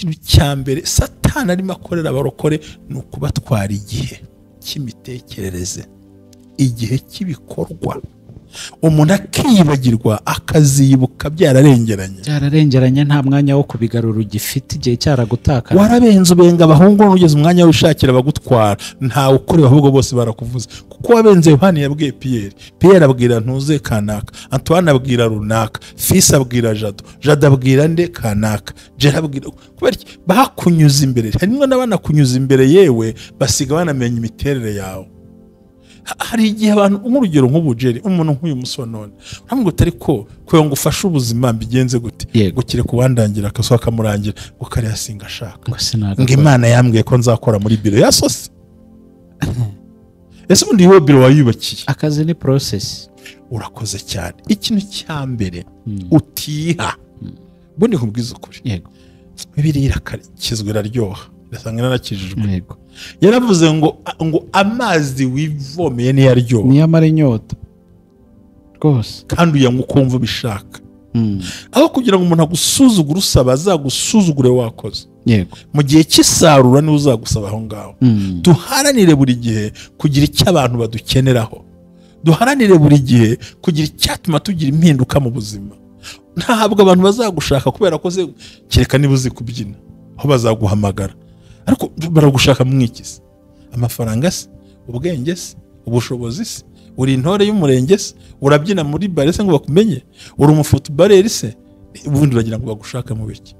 ikintu cya mbere Satani arimo akorera abarokore ni ukubatwara igihe cy'imitekerereze, igihe cy'ibikorwa, umuntu akiyibagirwa akazibuka byararengeranye nta mwanya wo kubigarura ugifite igihe cyaragutaka. warabenze ubenga abahungu ugeze umwanya wishakira bagutwara, ntawe ukureba ahubwo bose barakuvuza. kuko wabenze Yohani yabwiye Pierre abwira ntuze kanaka, Antoine abwira runaka, Fils abwira Jado abwira nde kanaka, Jera abwira, kubera iki bakunyuza imbere. harimo n'abanakunyuza imbere yewe basiga banamenya imiterere yawe. hari igihe abantu nk'urugero nk'ubujeri umuntu nk'uyu musore none ntabwo utari ko kugira ngo ufashe ubuzima mbigenze gute gukire kubandangira akaso akamurangira ngo kare yasinga ashaka ngo Imana yambwiye ko nzakora muri biro ya sose. ese ubundi iyo biro wayubakiye akazi ni process. urakoze cyane. ikintu cya mbere utiha bundi nkubwiza ukuri, yego Bibiliya irakizwe iraryoha ndasanga narakijijwe. Yego yaravuze ngo amazi wivomeye niyo aryoha, niyo amara inyota rwose kandi uyanywa ukumva ubishaka. aho kugira ngo umuntu agusuzugure usaba azagusuzugure wakoze. Yego mu gihe cy'isarura niwe uzagusaba aho ngaho. duharanire buri gihe kugira icyo abantu badukeneraho, duharanire buri gihe kugira icyatuma tugira impinduka mu buzima. ntabwo abantu bazagushaka kubera ko kereka niba uzi kubyina aho bazaguhamagara, ariko baragushaka mwikiza amafaranga se, ubwenge se, ubushobozi se, uri intore y'umurenge se, urabyina muri bare se ngo bakumenye, uri umufutubareri se, ubundi uragira ngo bagushaka mu biki?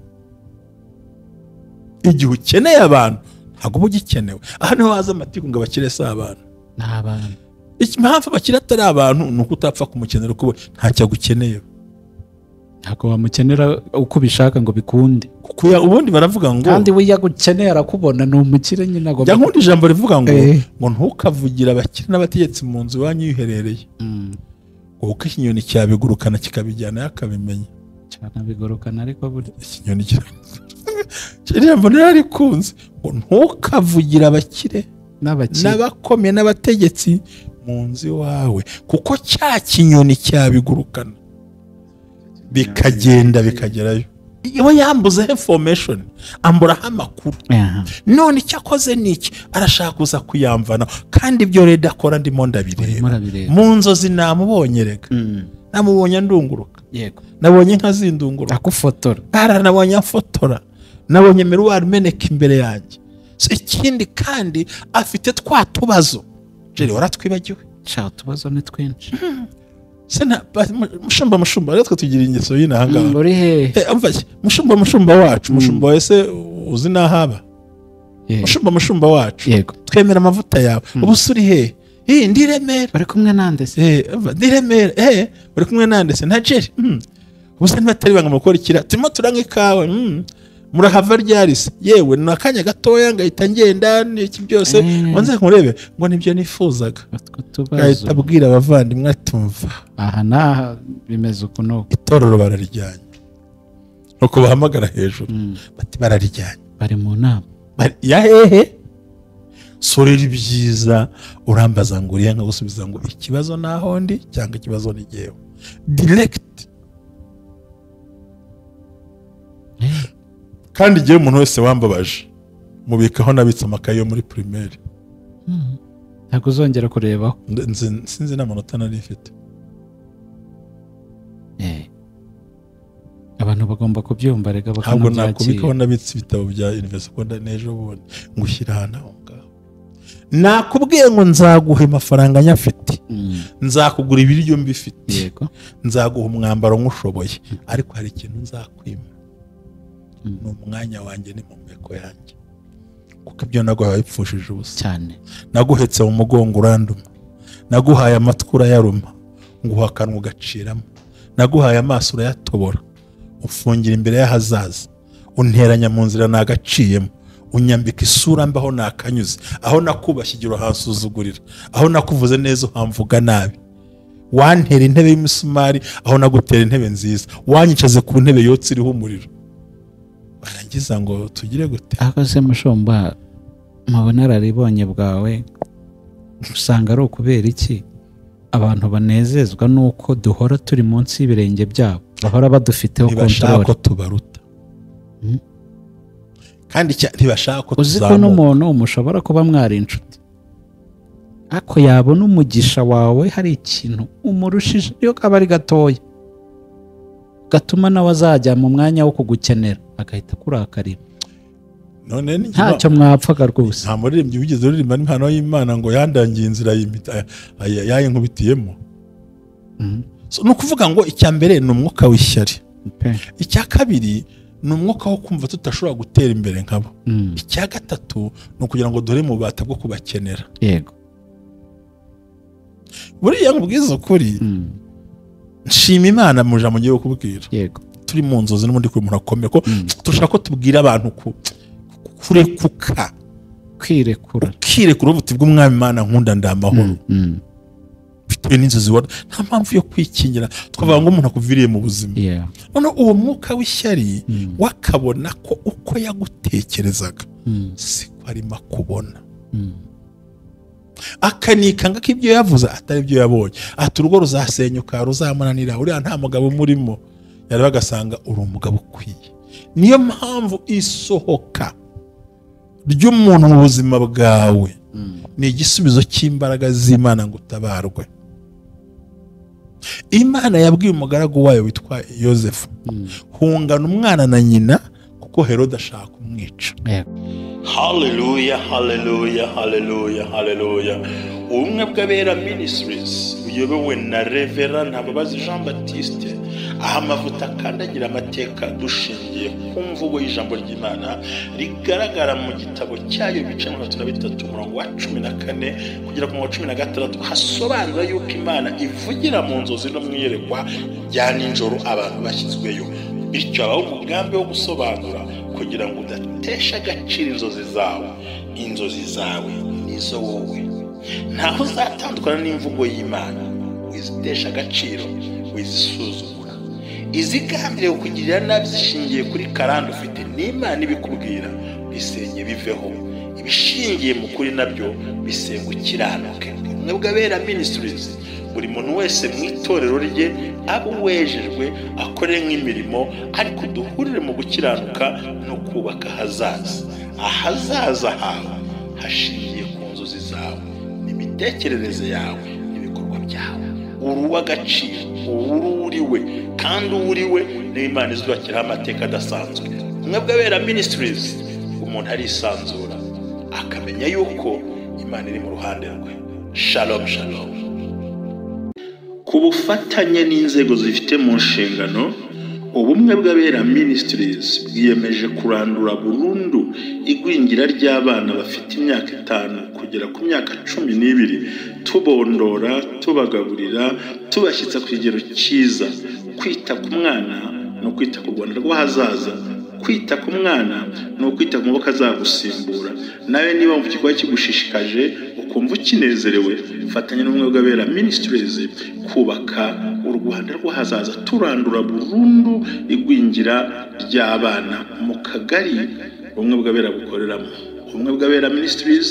igihe ukeneye abantu ntabwo uba ugikenewe. aha niho haza amatiku ngo abakire si abantu, ni abantu. impamvu abakire atari abantu ni uko utapfa kumukenera kuko ntacyo agukeneye. ntabwo wamukenera uko ubishaka ngo bikunde, ubundi baravuga ngo kandi we yagukeneye arakubona ni umukire nyine. agomba nk'undi ijambo rivuga ngo ntukavugire abakire n'abategetsi mu nzu iwanyu yiherereye, kuko ikinyoni cyabigurukana kikabijyana akabimenya. cyanabigurukana ariko buri ikinyoni ijambo nirarikunze ngo ntukavugire abakire n'abakomeye n'abategetsi mu nzu iwawe, kuko cya kinyoni cyabigurukana bikagenda bikagerayo. iyo yambuze information amburaho amakuru, none icyo akoze niki arashaka kuza kuyamvana, kandi ibyo rero akora ndimo ndabireba. mu nzozi namubonye rega, namubonye ndunguruka, nabonye inka zindunguruka, akufotora, nabonye afotora, nabonye miruwari imeneka imbere yanjye. ikindi kandi afite twa tubazo jeri waratwibagiwe. utubazo ni twinshi. mushumba rero tugira ingeso y'ina hangaha. uri he mushumba wacu, mushumba wese uzi nahaba, mushumba wacu, twemera amavuta yawe. ubu suri he ndi Remera, bari kumwe nande se? ndi Remera, bari kumwe nande se? na Jeri. ubu se ntibatari banga mukora ikira turimo turanywa ikawa, murahava ryari se? yewe ni akanya gatoya ngahita ngenda n'iki byose wanze nkurebe ngo nibyo nifuzaga. ngahita abwira abavandimwe atumva aha naha bimeze uko nuko itorero bararijyanye, nuko bahamagara hejuru bati bararijyanye, bari mu nama ya hehe. sorera ibyiza urambaza ngo uriya nkagusubiza ngo ikibazo naho ndi cyangwa ikibazo ni jyewe direct. kandi igihe umuntu wese wambabaje mubikaho nabitse amakaye yo muri primaire, ntabwo uzongera kurebaho. sinzi n'amanota nari mfite. abantu bagomba kubyumva rega ntabwo nakubikaho nabitse ibitabo bya university ko nejo bundi ngushyira hano aho ngaho. nakubwiye ngo nzaguha amafaranga nyafite, nzakugura ibiryo mbifite, nzaguha umwambaro nk'ushoboye, ariko hari ikintu nzakwima, ni umwanya wanjye n'impumeko yanjye, kuko ibyo naguhaye bipfushije ubusa cyane. naguhetse mu mugongo uranduma, naguhaye amatwi urayaruma, nguha akanwa ugaciramo, naguhaye amaso urayatobora, ufungira imbere y'ahazaza, unteranya mu nzira nagaciyemo, unyambika isura mbaho nakanyuze, aho nakubashye igira hansuzugurira, aho nakuvuze neza uhamvuga nabi, wantera intebe y'umusumari aho nagutera intebe nziza, wanyicaze ku ntebe yotse iriho umuriro. barangiza ngo tugire gute? aho se mushumba mu bunararibonye bwawe usanga ari ukubera iki abantu banezezwa nuko duhora turi munsi y'ibirenge byabo, bahora badufiteho control, ko tubaruta. kandi ntibashaka ko uzi ko n'umuntu mushobora kuba mwari inshuti ariko yabona umugisha wawe hari ikintu umurushije iyo kaba ari gatoya gatuma nawe azajya mu mwanya wo kugukenera agahita akurakarira none ntacyo mwapfaga rwose. nta muririmbyi wigeze uririmba n'impano y'Imana ngo yandangiye inzira yayinkubitiyemo. ni ukuvuga ngo icya mbere ni umwuka w'ishyari, icya kabiri ni umwuka wo kumva tudashobora gutera imbere nkabo, icya gatatu ni ukugira ngo dore mu bubata bwo kubakenera. Yego, buriya nkubwiza ukuri, nshima Imana mu jambo ngiye kukubwira. Yego, turi mu nzozi n'ubundi kuri umuntu akomeye ko dushaka ko tubwira abantu kurekuka, kwirekura ubuti bw'umwami Imana nkunda ndamahoro bitewe n'inzozi wabona, nta mpamvu yo kwikingira twavuga ngo umuntu akuviriye mu buzima. None uwo mwuka w'ishyari wakabona ko uko yagutekerezaga siko arimo kubona, akanikanga ko ibyo yavuze atari byo yabonye, ati urugo ruzasenyuka ruzamunanira, uriya nta mugabo umurimo, yari bagasanga uri umugabo ukwiye. Niyo mpamvu isohoka ry'umuntu mu buzima bwawe ni igisubizo cy'imbaraga z'Imana ngo utabarwe. Imana yabwiye umugaragu wayo witwa Yosefu, hungana umwana na nyina kuko Herode ashaka kumwica. Hallelujah, hallelujah, hallelujah, hallelujah. Ubumwe bw'Abera Ministries buyobowe na Reverend Ntababazi Jean Baptiste, aha amavuta akandagira amateka dushingiye ku mvugo y'ijambo ry'Imana rigaragara mu gitabo cyayo ibice 33 umurongo wa 14 kugera ku wa 16, hasobanura yuko Imana ivugira mu nzozi no mwiyerekwa rya nijoro abantu bashyizweyo. Bityo abaho umugambi wo gusobanura kugira ngo udatesha agaciro inzozi zawe. Inzozi zawe nizo wowe, ntaho uzatandukana n'imvugo y'Imana. Wizitesha agaciro, wizisuzugura, izigambiriye kukugirira nabi zishingiye kuri karande ufite n'Imana ibikubwira, bisenye biveho. Ibishingiye mu kuri nabyo bisenga ukiranuke. Ubumwe bw'Abera Ministries, buri muntu wese mu itorero rye abo wejejwe akore nk'imirimo, ariko duhurire mu gukiranuka no kubaka ahazaza hawe hashingiye ku nzozi zawe n'imitekerereze yawe n'ibikorwa byawe. Uruw'agaciro, uriwe, kandi uriwe n'Imana izubakiraho amateka adasanzwe. Ubumwe bw'Abera Ministries, umuntu arisanzura akamenya yuko Imana iri mu ruhande rwe. Shalom, shalom. Ku bufatanye n'inzego zifite mu nshingano, Ubumwe bw'Abera Ministries bwiyemeje kurandura burundu igwingira ry'abana bafite imyaka 5 kugera ku myaka 12, tubondora, tubagaburira, tubashyitsa ku kigero cyiza. Kwita ku mwana no kwita ku Rwanda rw'ahazaza. Kwita ku mwana no kwita ku maboko azagusimbura. Nawe niba mu kigo kigushishikaje ukumva ukinezerewe, fatanya n'Ubumwe bw'Abera Ministries kubaka u Rwanda rw'ahazaza, turandura burundu igwingira ry'abana mu kagari Ubumwe bw'Abera bukoreramo. Ubumwe bw'Abera Ministries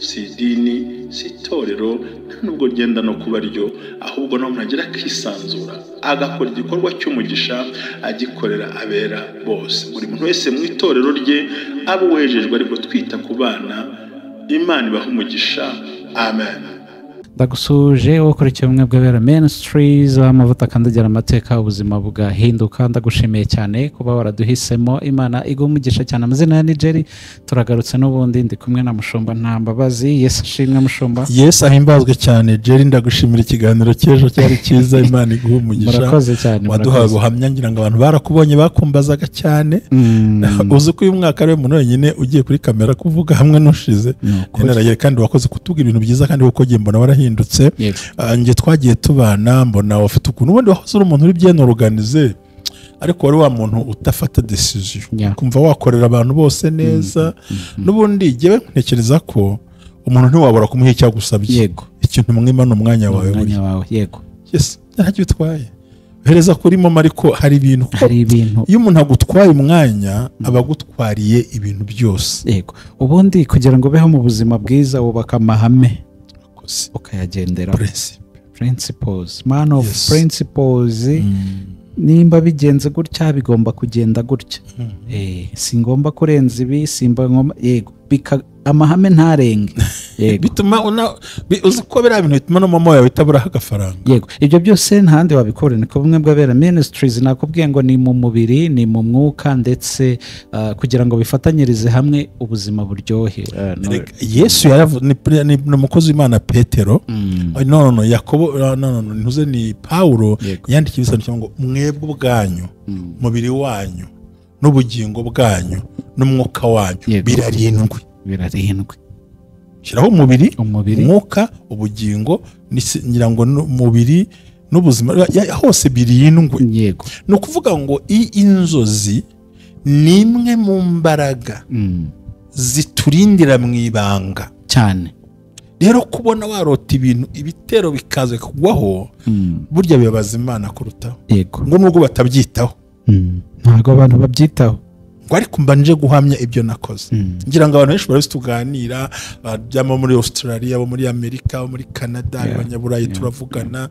si idini, si itorero, nta nubwo ryenda no kuba ryo, ahubwo no munagira kisanzura agakora igikorwa cy'umugisha agikorera abera bose. Buri muntu wese mu itorero rye abo wejejwe, ariko twita ku bana. Imana ibaha umugisha. Amen. Ndagusuje ukurikiye Ubumwe bw'Abera Ministries, amavuta akandagira amateka ubuzima bugahinduka. Ndagushimiye cyane kuba waraduhisemo. Imana igumugisha cyane. Amazina ya Nigeri, turagarutse n'ubundi ndi kumwe na Mushumba Ntambabazi. Yesu ashimwe Mushumba. Yesu ahimbazwe cyane. Jerry, ndagushimira ikiganiro cy'ejo cyari cyiza. Imana igumugisha. Murakoze cyane. Waduhaye ubuhamya, ngira ngo abantu barakubonye bakumbazaga cyane. Uzi ko uyu mwaka ari umuntu wenyine ugiye kuri kamera kuvuga hamwe n'ushize. Kandi wakoze kutubwira ibintu byiza, kandi uko giye mbona warahinduye. Nge twagiye tubana, mbona wafite ukuntu ubundi wahoze uri umuntu uri bien organize, ariko wari wa muntu utafata decision, kumva wakorera abantu bose neza. N'ubundi jyewe ntekereza ko umuntu ntiwabura kumuha icyo agusabye, ikintu mwimana umwanya wawe. Yego, yes, ntacyo bitwaye. Hereza kurimo, ariko hari ibintu iyo umuntu agutwaye umwanya aba agutwariye ibintu byose. Yego, ubundi kugira ngo ubeho mu buzima bwiza wubaka amahame ukayagendera. Principles, man of principles. nimba bigenze gutya bigomba kugenda gutya singomba kurenza ibi simba ngomba yego amahame ntarenge yego bituma uzi ko biriya bintu bituma no mama yawe itaburaho agafaranga yego ibyo byose ntahandi wabikora ni kubumwe bw'abera ministries nakubwiye ngo ni mu mubiri ni mu mwuka ndetse kugira ngo bifatanyirize hamwe ubuzima buryohe Yesu ni umukozi w'Imana Petero Yakobo ntuze ni Paulo yandikiye ibisobanuro ngo mwebwe ubwanyu mubiri wanyu n'ubugingo bwanyu n'umwuka wanyu birarindwi shyiraho umubiri umwuka ubugingo ngira ngo umubiri n'ubuzima hose birindwi yego ni ukuvuga ngo inzozi ni imwe mu mbaraga ziturindira mu ibanga cyane rero kubona warota ibitero bikaze kugwaho burya bibabaza Imana kurutaho yego ngo nubwo batabyitaho ntabwo abantu babyitaho ngo ariko mbanje guhamya ibyo nakoze ngira ngo abantu benshi barazi tuganira bajyamo muri Australia bo muri Amerika bo muri Canada abanyaburayi turavugana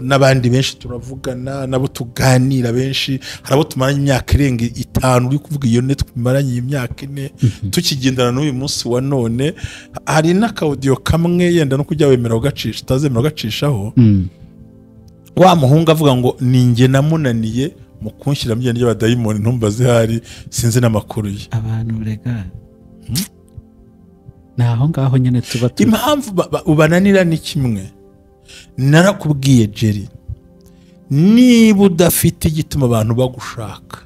n'abandi benshi turavugana nabo tuganira benshi harabo tumaranye imyaka irenga 5 uri kuvuga iyo net tumaranye imyaka 4 tukigendana n'uyu munsi wa none hari n'akaudio kamwe yenda no kujya wemera ugacisha utazemera ugacishaho wa muhungu avuga ngo ninjye namunaniye mu kunshyira mu byenda by'abadayimoni ntumbaze hari sinzi n'amakuru ye abantu rega naho ngaho nyine tuba impamvu ubananira ni kimwe narakubwiye Jerry niba udafite igituma abantu bagushaka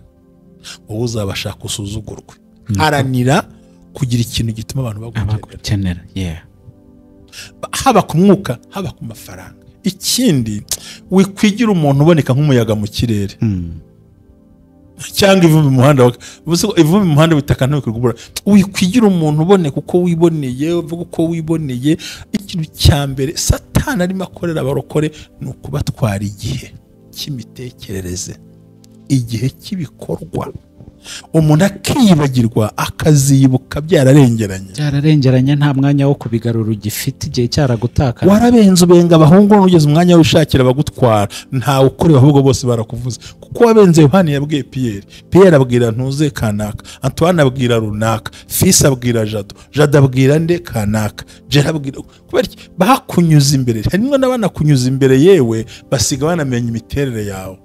wowe uzabashaka usuzugurwe haranira kugira ikintu gituma abantu bagukenera haba ku mwuka haba ku mafaranga ikindi wikwigira umuntu uboneka nk'umuyaga mu kirere cyangwa ivumbi mu muhanda ivumbi mu muhanda bitaka ntabikugura wikwigira umuntu uboneka uko wiboneye uvuga uko wiboneye ikintu cya mbere Satani arimo akorera abarokore ni ukubatwara igihe cy'imitekerereze igihe cy'ibikorwa umuntu akiyibagirwa akazibuka byararengeranye nta mwanya wo kubigarura ugifite igihe cyaragutaka warabenze ubenga abahungu n'ugeze umwanya w'ushakira bagutwara ntawe ukorera ahubwo bose barakuvuze kuko wabenze Yohani yabwiye Pierre abwira ntuze kanaka Antoine abwira runaka Fils abwira Jado abwira nde kanaka Jera abwira kubera bakunyuza imbere harimo n'abanakunyuza imbere yewe basiga banamenya imiterere yawe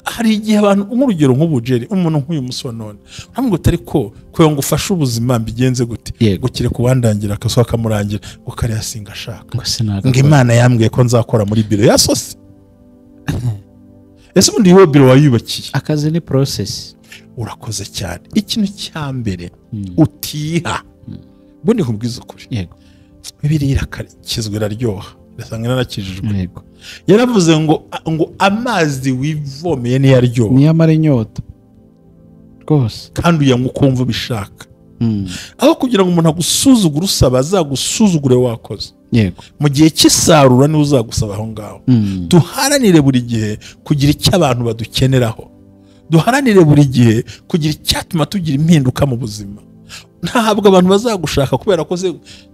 hari igihe abantu nk'urugero nk'ubujeri umuntu nk'uyu musi wa none ntabwo utari ko kugira ngo ufashe ubuzima mbigenze gute gukire kubandangira akaso akamurangira ngo kariya singa ashaka ngo Imana yambwiye ko nzakora muri biro ya sosi ese ubundi iyo biro wayubakiye akazi ni process urakoze cyane ikintu cya mbere utiha bundi nkubwiza ukuri yego Bibiliya irakizwe iraryoha ndasanga narakijijwe yaravuze ngo amazi wivomeye niyo aryoha niyo amara inyota rwose kandi uyanywa ukumva ubishaka aho kugira ngo umuntu agusuzugure usaba azagusuzugure wakoze yego mu gihe cy'isarura niwe uzagusaba aho ngaho duharanire buri gihe kugira icyo abantu badukeneraho duharanire buri gihe kugira icyatuma tugira impinduka mu buzima ntabwo abantu bazagushaka kubera ko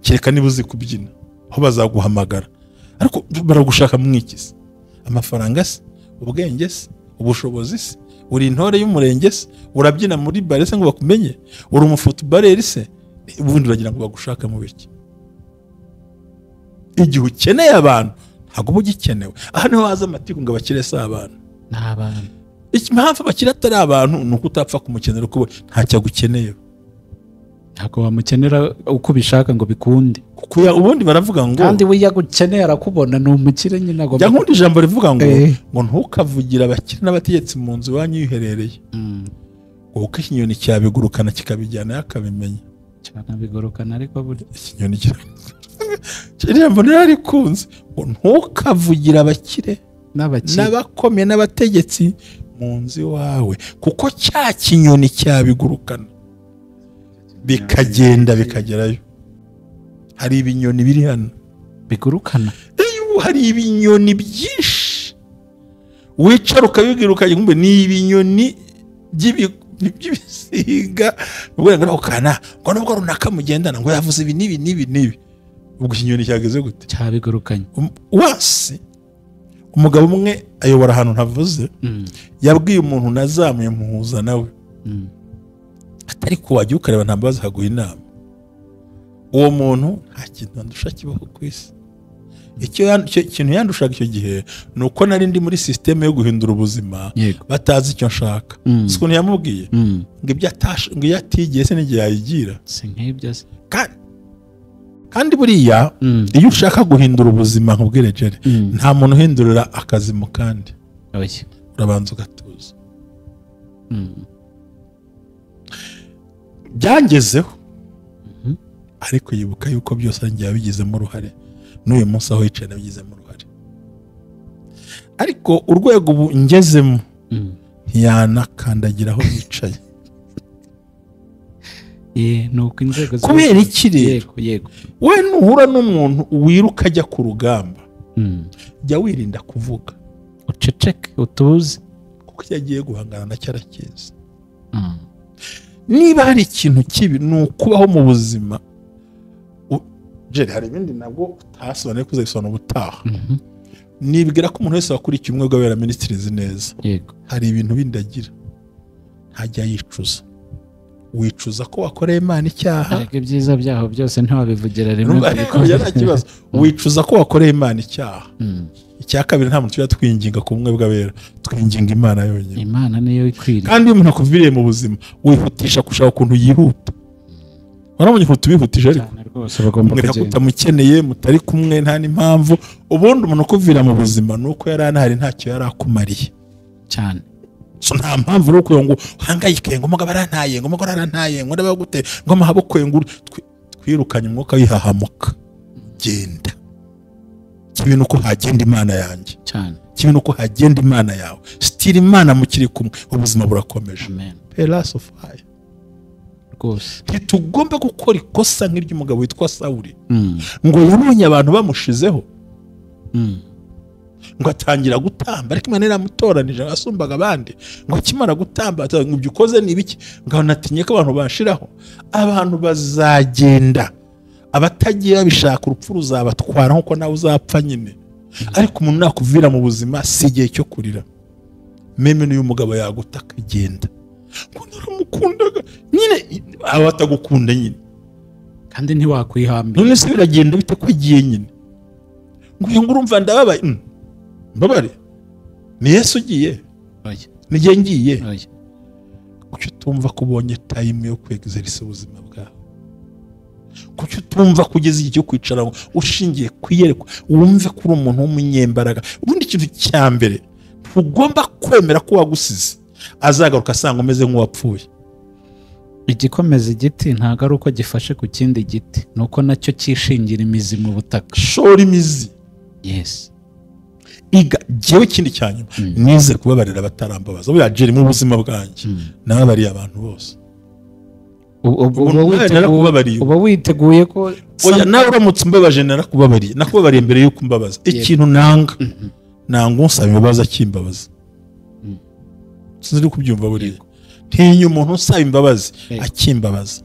kereka niba uzi kubyina aho bazaguhamagara ariko baragushaka mwikiza amafaranga se ubwenge se ubushobozi se uri intore y'umurenge se urabyina muri bare se ngo bakumenye uri umufootballeri se ubundi uragira ngo bagushaka mu biki igihe ukeneye abantu ntabwo uba ugikenewe aha niho haza amatiku ngo abakire si abantu ni abantu impamvu abakire atari abantu ni uko utapfa kumukenera kuko ntacyo agukeneye ntabwo wamukenera uko ubishaka ngo bikunde kuko ubundi baravuga ngo kandi we yagukeneye arakubona ni umukire nyine agomba nk'undi ijambo rivuga ngo ntukavugire abakire n'abategetsi mu nzu iwanyu yiherereye kuko ikinyoni cyabigurukana kikabijyana yakabimenya cyanabigurukana ariko burya ikinyoni ijambo nirarikunze ngo ntukavugire abakire n'abakomeye n'abategetsi mu nzu iwawe kuko cya kinyoni cyabigurukana bikagenda bikagerayo hari ibinyoni biri hano bigurukana hari ibinyoni byinshi wicara ukabibwira ukajya ni ibinyoni by'ibisiga ubwo ngo ukana ngo nubwo runaka mugendana ngo yavuze ibi n'ibi ubwo ikinyoni cyageze gute cyabigurukanye wasi umugabo umwe ayobora ahantu ntavuze yabwiye umuntu nazamuye muhuza nawe atari ko wajya ukareba nta mbabazi haguha inama. Uwo muntu nta kintu andusha kibaho ku isi. Ikintu yandushaga icyo gihe ni uko nari ndi muri sisiteme yo guhindura ubuzima batazi icyo nshaka. Si ukuntu yamubwiye ngo iyo atigiye se n'igihe yayigira kandi buriya iyo ushaka guhindura ubuzima nkubwire Jerry nta muntu uhindurira akazi mu kandi urabanza ugatuza. Byangezeho ariko yibuka yuko byose ngiye abigizemo uruhare n'uyu munsi aho yicaye nabigizemo uruhare, ariko urwego ubu ngezemo ntiyanakandagira aho yicaye. nuko inzego kubera iki rero we nuhura n'umuntu wiruka ajya ku rugamba jya wirinda kuvuga, uceceke utuze kuko yagiye guhangana na cyarakiza. Niba hari ikintu kibi ni ukubaho mu buzima Jerry, hari ibindi nabwo utasobanuye kuzabisobanura ubutaha. Nibwira ko umuntu wese wakurikiye umwe bw'abera ministries neza hari ibintu bindi agira ntajya yicuza. Wicuza ko wakoreye Imana icyaha, ariko ibyiza byaho byose ntiwabivugira rimwe nta kibazo. Wicuza ko wakoreye Imana icyaha. Icya kabiri nta muntu tujya twinginga ku bumwe bw'abera, twinginga Imana yonyine. Imana niyo ikwiriye. Kandi iyo umuntu akuviriye mu buzima wihutisha gushaka ukuntu yihuta. Warabonye ko tubihutije ariko rwose bagomba kugenda mutamukeneye mutari kumwe nta n'impamvu. Ubundi umuntu ukuvira mu buzima nuko yari anahari ntacyo yari akumariye cyane. So nta mpamvu rero ko ngo hangayike ngo umugabo arantaye ngo umugore arantaye ngo ndaba gute ngo mahabukwe ngo twirukanye umwuka wihahamuka. Genda kibintu ko hagenda Imana yanjye cyane, kibintu ko hagenda Imana yawe still Imana mukiri kumwe ubuzima burakomeje. Amen. Pelas of fire. Ntitugomba gukora ikosa nk'iry'umugabo witwa Sawuli ngo yabonye abantu bamushizeho ngo atangira gutamba, ariko Imana iramutoranije asumbaga abandi ngo akimara gutamba ngo ibyo ukoze ni ibiki, ngo natinye ko abantu bashiraho. Abantu bazagenda, abatagiye babishaka urupfu ruzabatwara nkuko nawe uzapfa nyine. Ariko umuntu nakuvira mu buzima si igihe cyo kurira. Meme n'uyu mugabo yagutaka igenda ngo naramukundaga nyine aba atagukunda nyine kandi ntiwakwihambira. None se biragenda bite ko agiye nyine ngo urumva ndababaye mbabare ni Yesu ugiye n'igihe ngiye kuki utumva ko ubonye time yo kwegezerisa ubuzima bwawe, kuki utumva kugeza igihe cyo kwicara ushingiye kwiyerekwa wumve ko uri umuntu w'umunyembaraga. Ubundi ikintu cya mbere ugomba kwemera ko wagusize azagaruka asanga umeze nk'uwapfuye. Igikomeza igiti ntago ari uko gifashe ku kindi giti, nuko nacyo cyishingira imizi mu butaka. Shora imizi. Yes. Iga jewe kindi cyanyuma nize kubabarira batarambabaza. Buriya Jerry mu buzima bwanjye nababariye abantu bose. Uba witeguye ko oya nawe uramutse umbabaje nakubabariye mbere yuko umbabaza. Ikintu nanga unsaba imbabazi akimbabaza. Sinzi kubyumva buriya. Ntinya umuntu usaba imbabazi akimbabaza.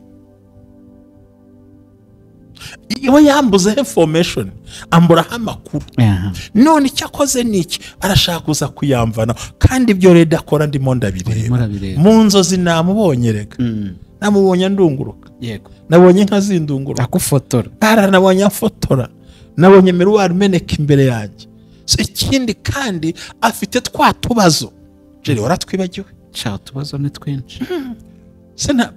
Iyo yambuze information amburaho amakuru none icyo akoze niki arashaka kuza kuyamvana kandi ibyo reda akora ndimo ndabireba mu nzozi namubonye rega namubonye ndunguruka nabonye nka zindungura akufotora nabonye afotora nabonye miruwari meneka imbere yanjye. So ikindi kandi afite twa tubazo Jerry waratwibagiwe cha tubazo ni twinshi sena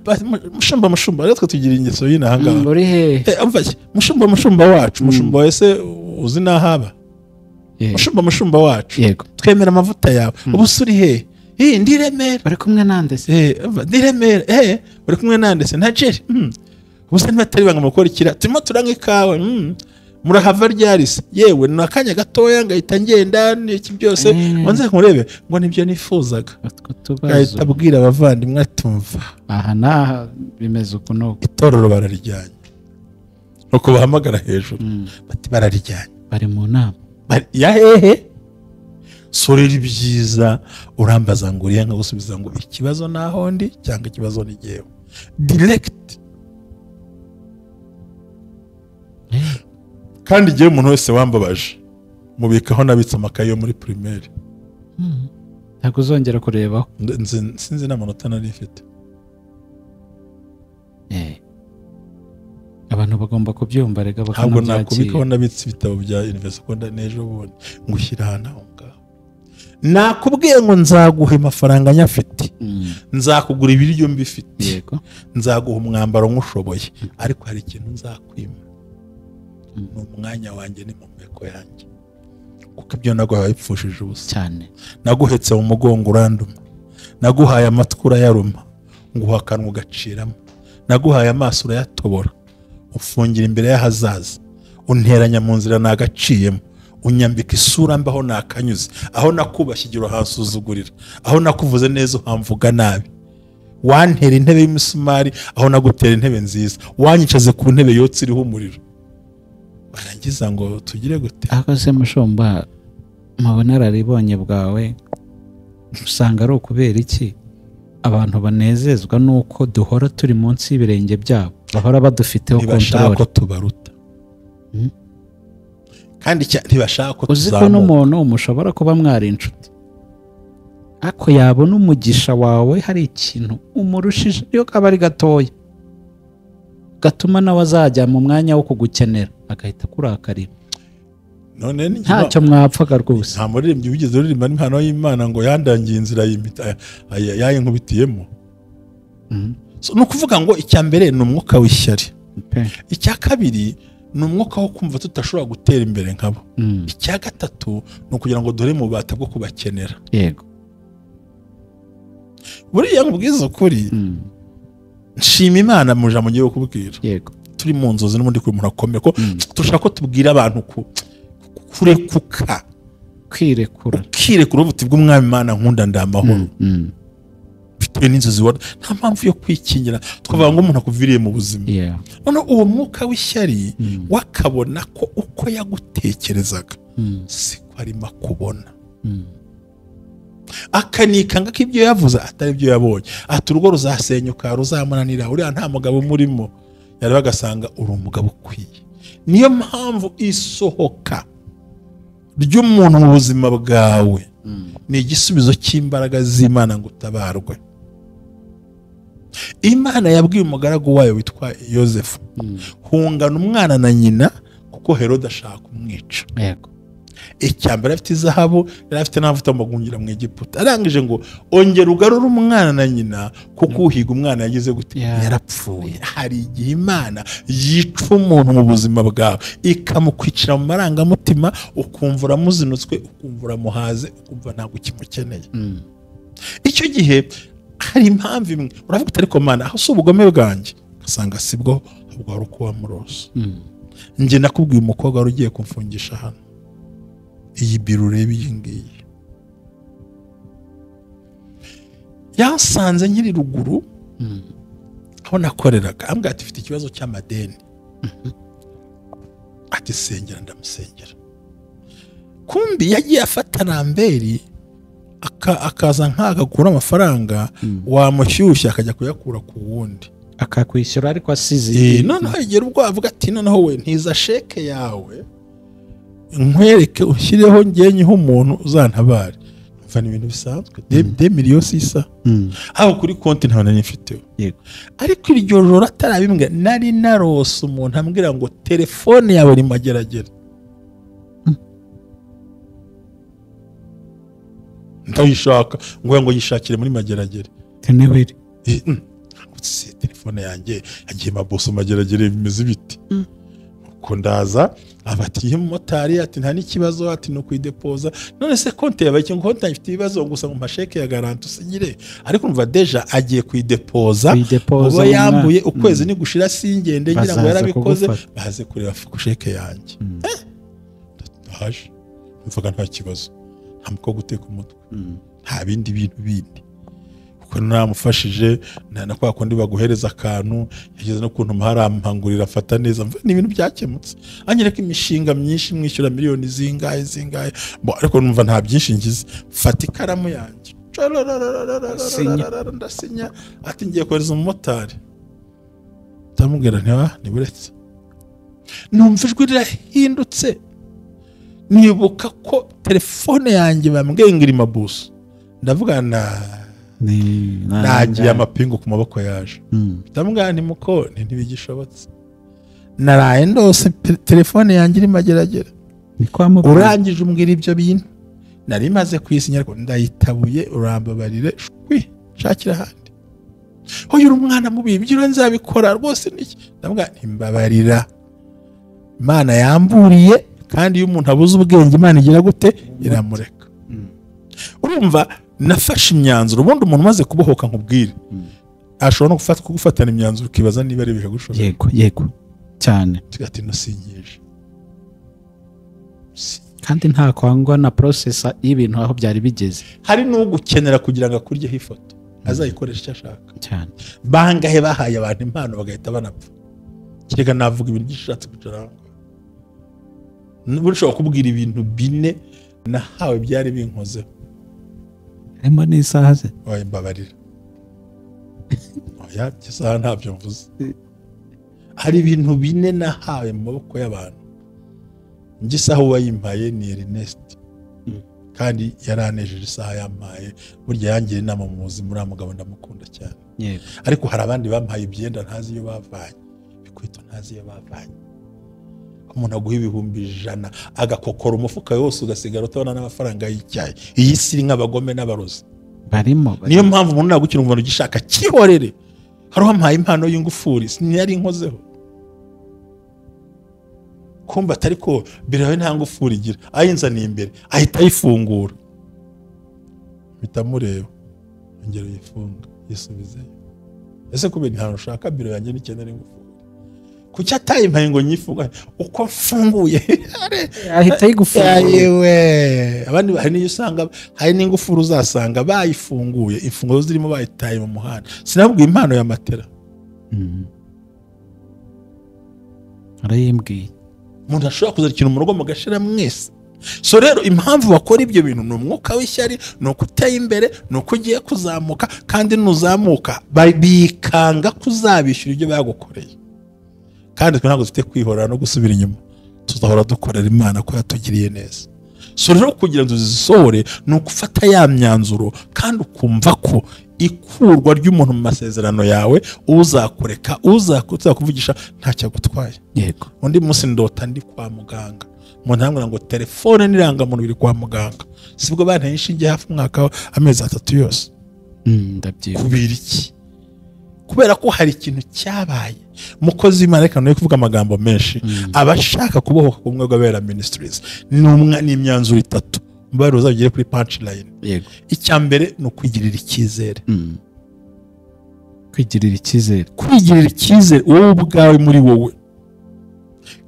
mushumba rero tugira ingeso y'inahanga muri he amfashe mushumba wacu mushumba wese uzi nahaba mushumba wacu twemera amavuta yawe ubusuri he ndi Remera bari kumwe nande se ndi Remera bari kumwe nande se na Jerry ubuse ntibatari banga mukora ikira turimo turanga ikawe murahava ryarise yewe nakanya gatoya ngahita ngenda n'iki byose wanze nkurebe ngo nibyo nifuzaga ngahita abwira abavandimwe atumva aha naha bimeze ukuno itorero bararijyanye nuko bahamagara hejuru bati bararijyanye bari mu nama ya hehe sorera ibyiza urambaza ngo uriya ngagusubiza ngo ikibazo naho ndi cyangwa ikibazo ni jewe direct kandi igihe umuntu wese wambabaje mubikaho nabitse amakaye yo muri primaire. ntabwo uzongera kurebaho. Sinzi n'amanota nari mfite. Abantu bagomba kubyumva rega ntabwo nakubikaho nabitse ibitabo bya university ko nejo bundi ngushyira hano ngaho. Nakubwiye ngo nzaguha amafaranga nyafite, nzakugura ibiryo mbifite, yego, nzaguha umwambaro nkushoboye, ariko hari ikintu nzakwima, ni umwanya wanjye n'impumeko yanjye, kuko ibyo naguhaye wabipfushije ubusa cyane. Naguhetse mu mugongo uranduma, naguhaye amatwi urayaruma, nguha akanwa ugaciramo, naguhaye amaso urayatobora, ufungira imbere y'ahazaza, unteranya mu nzira nagaciyemo, unyambika isura mbaho nakanyuze, aho nakubashye igira hansuzugurira, aho nakuvuze neza uhamvuga nabi, wantera intebe y'umusumari aho nagutera intebe nziza, wanyicaze ku ntebe yotse iriho umuriro. Barangiza ngo tugire gute? Aho se mushomba mabona araribonye bwawe usanga ari ukubera iki abantu banezezwa nuko duhora turi munsi y'ibirenge byabo, bahora badufiteho control, ko tubaruta kandi ntibashaka ko tuzamuka. Uzi ko n'umuntu mushobora kuba mwari inshuti, ako yabona umugisha wawe hari ikintu umurushije iyo kaba ari gatoya gatuma nawe azajya mu mwanya wo kugukenera agahita kurakarira. None ntacyo mwapfaga rwose. Nta muririmbyi wigeze uririmba n'impano y'Imana ngo yandangiye inzira yayinkubitiyemo. Ni ukuvuga ngo icya mbere ni umwuka w'ishyari, icya kabiri ni umwuka wo kumva tutashobora gutera imbere nkabo, icya gatatu ni ukugira ngo dore mu bubata bwo kubakenera. Yego, buriya nkubwiza ukuri, nshima Imana mu jambo ngiye kukubwira. Yego, turi mu nzozi n'ubundi kuri umuntu akomeye ko turashaka ko tubwira abantu kurekuka, kwirekura ubuti bw'umwami Imana nkunda ndamahoro, bitewe n'inzozi wari nta mpamvu yo kwikingira twavuga ngo umuntu akuviriye mu buzima. None uwo mwuka w'ishyari wakabona ko uko yagutekerezaga siko arimo kubona, akanikanga ko ibyo yavuze atari byo yabonye, ati urugo ruzasenyuka ruzamunanira, uriya nta mugabo umurimo, yari bagasanga uri umugabo ukwiye. Niyo mpamvu isohoka ry'umuntu mu buzima bwawe ni igisubizo cy'imbaraga z'Imana ngo utabarwe. Imana yabwiye umugaragu wayo witwa Yosefu, hungana umwana na nyina kuko Herode ashaka kumwica. Icyambere afite izahabu, yari afite n'amavuta magungira mu Egiputa. Arangije ngo ongera ugarure umwana na nyina kuko uhiga umwana yagize gute, yarapfuye. Hari igihe Imana yica umuntu mu buzima bwawe ikamukwicira mu marangamutima, ukumva uramuzinutswe, ukumva uramuhaze, ukumva ntabwo ukimukeneye. Icyo gihe hari impamvu imwe uravuga uti ariko Mana, aho si ubugome bwanjye, ugasanga sibwo, ahubwo hari uko wamurose. Njye nakubwiye umukobwa wari ugiye kumfungisha hano, iyi biro ureba iyi ngiyi, yasanze nkiri ruguru aho nakoreraga, ambwira ati ufite ikibazo cy'amadeni, ati sengera, ndamusengera. Kumbi yagiye afata Ramberi akaza nk'agakura amafaranga, wamushyushya akajya kuyakura ku wundi akakwishyura, ariko asize. Noneho igera ubwo avuga ati noneho we ntiza sheke yawe nkwereke ushyireho ngenyeho umuntu uzantabare. Mva ni ibintu bisanzwe, 2 miliyoni sisa aho kuri konti nta nani mfiteho. Ariko iryo joro atarabimbwa nari narose umuntu ambwira ngo telefone yawe iri mageragere. Ndayishaka ngo yishakire muri mageragere. Tenebiri telefone yanjye yagiye maboso mageragere, bimeze biti. Uko ndaza abatiye umumotari ati nta n'ikibazo, ati no kwidepoza. None se konti yabaye cyo konti ifite ibibazo, gusa mu masheke ya garanti usinyire. Ariko umva deja agiye kwidepoza, uba yambuye ukwezi ni gushira singende ngira ngo yarabikoze, baze kureba sheke yanjye. Haje mvuga nta kibazo, nta muko guteka umutwe, nta bindi bintu bindi. Kuko namufashije na kwa kundi baguhereza akantu, yageze no kuntu maharampangurira afata neza, ni ibintu byakemutse. Anyereka imishinga myinshi, mwishyura miliyoni zingahe. Ariko numva nta byinshi ngize, fata ikaramu yanjye ndasinya, ati ngiye kohereza umumotari. Ndamubwira ntiburetse, numva ijwi rirahindutse, nibuka ko telefone yanjye bambwiye ngo iri mabuso ndavuga nagiye amapingu ku maboko yaje ndamubwira nti muko ntibigishobotse naraye ndose telefone yanjye iri mageragere urangije umbwira ibyo bintu nari maze kwisinya ariko ndayitabuye urambabarire shakira ahandi hoyo uri umwana mubi ibyo nzabikora rwose niki ndamubwira ntimbabarira Imana yamburiye kandi iyo umuntu abuze ubwenge Imana igira gute iramureka urumva nafashe imyanzuro ubundi umuntu maze kubohoka nkubwire ashobora no kugufatana imyanzuro ukibaza niba ari bihagushoboye yego cyane tugati nusingije kandi nta kwangwa na process y'ibintu aho byari bigeze hari n'ugukenera kugira ngo akuryeho ifoto azayikoresha icyo ashaka cyane bangahe bahaye abantu impano bagahita banapfa kirega navuga ibintu byishatse kucaranga n'ubushobora kubwira ibintu bine nahawe byari binkozeho harimo n'isaha ze oya mbabarira oya isaha ntabyo mvuze hari ibintu bine nahawe mu maboko y'abantu ngisaho wayimpaye ni Ernest kandi yaranejeje isaha yampaye burya yangira inama mu buzima uriya mugabo ndamukunda cyane ariko hari abandi bampaye ibyenda ntazi iyo bavanye bikwito ntazi iyo bavanye umuntu aguha ibihumbi 100 agakokora umufuka wose ugasigara utabona n'amafaranga y'icyayi iyi siri nk'abagome n'abarozi barimo niyo mpamvu umuntu nagukira umuntu ugishaka kihorere hari wampaye impano y'ingufuri sinari nkozeho kumba atariko birawe nta ngufuri igira ayinzaniye imbere ahita ayifungura bitamureba ingero yifunga yisubizeyo ese kubera nta ushaka biro yanjye n'ikenera ingufuri kuki atayimpaye ngo nyifunga uko mfunguye ahita yigufungura yewe abandi hari niyo usanga hari n'ingufuri uzasanga bayifunguye imfunguzo zirimo bayitaye mu muhanda sinabwiye impano ya matera arayimbwiye umuntu ashobora kuzarikira umurugo mugashira mwese so rero impamvu bakora ibyo bintu ni umwuka w'ishyari ni ukuteye imbere ni uko ugiye kuzamuka kandi nuzamuka bikanga kuzabishyura ibyo bagukoreye kandi twe ntabwo dufite kwihorera no gusubira inyuma tuzahora dukorera Imana ko yatugiriye neza so rero kugira ngo zisohore ni ukufata ya myanzuro kandi ukumva ko ikurwa ry'umuntu mu masezerano yawe uzakureka uzakuvugisha ntacyo agutwaye yego undi munsi ndota ndi kwa muganga umuntu yambwira ngo telefone n'irangamuntu biri kwa muganga sibwo banteye inshinge hafi umwaka amezi 3 yose ndabyibuka kubira iki kubera ko hari ikintu cyabaye mukozi w'Imana reka no kuvuga amagambo menshi abashaka kubohoka ku mwego w'Abera Ministries ni imyanzuro 3 mbaro uzagire kuri punchline yego icya mbere no kwigirira icyizere kwigirira icyizere wowe ubwawe muri wowe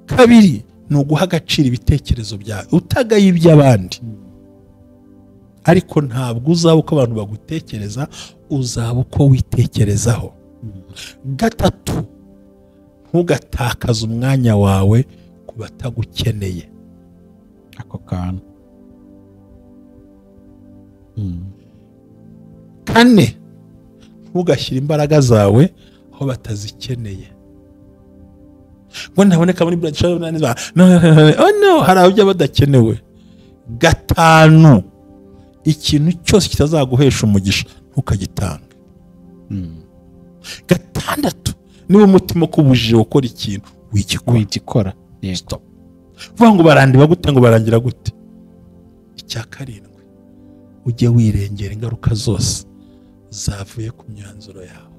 kabiri ni uguha agaciro ibitekerezo byawe utagaye iby'abandi ariko ntabwo uzaba uko abantu bagutekereza uzaba uko witekerezaho gatatu ntugatakaze umwanya wawe ku batagukeneye ako kantu kane ntugashyire imbaraga zawe aho batazikeneye ngo ntaboneka muri Bradshire no hari abajya badakenewe gatanu ikintu cyose kitazaguhesha umugisha ntukagitanga gatandatu niba umutima kubujije gukora ikintu wigikora stop vuga ngo barandiba gute ngo barangira gute icya karindwi ujye wirengera ingaruka zose zavuye ku myanzuro yawe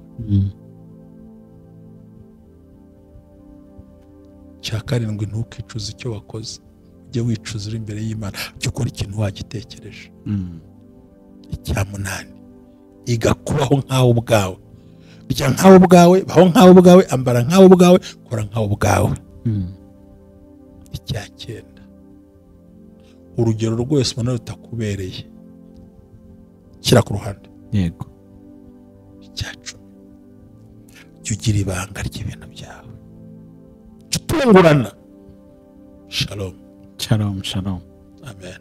icya karindwi ntukicuze icyo wakoze ujye wicuza uri imbere y'Imana ujye ukora ikintu wagitekereje icya munani igakubaho nk'aho ubwawe rya nk'aho ubwawe baho nk'aho ubwawe ambara nk'aho ubwawe kora nk'aho ubwawe icya cyenda urugero rwose ubona rutakubereye shyira ku ruhande yego icya cumi jya ugira ibanga ry'ibintu byawe jya utungurana shalom shalom shalom amen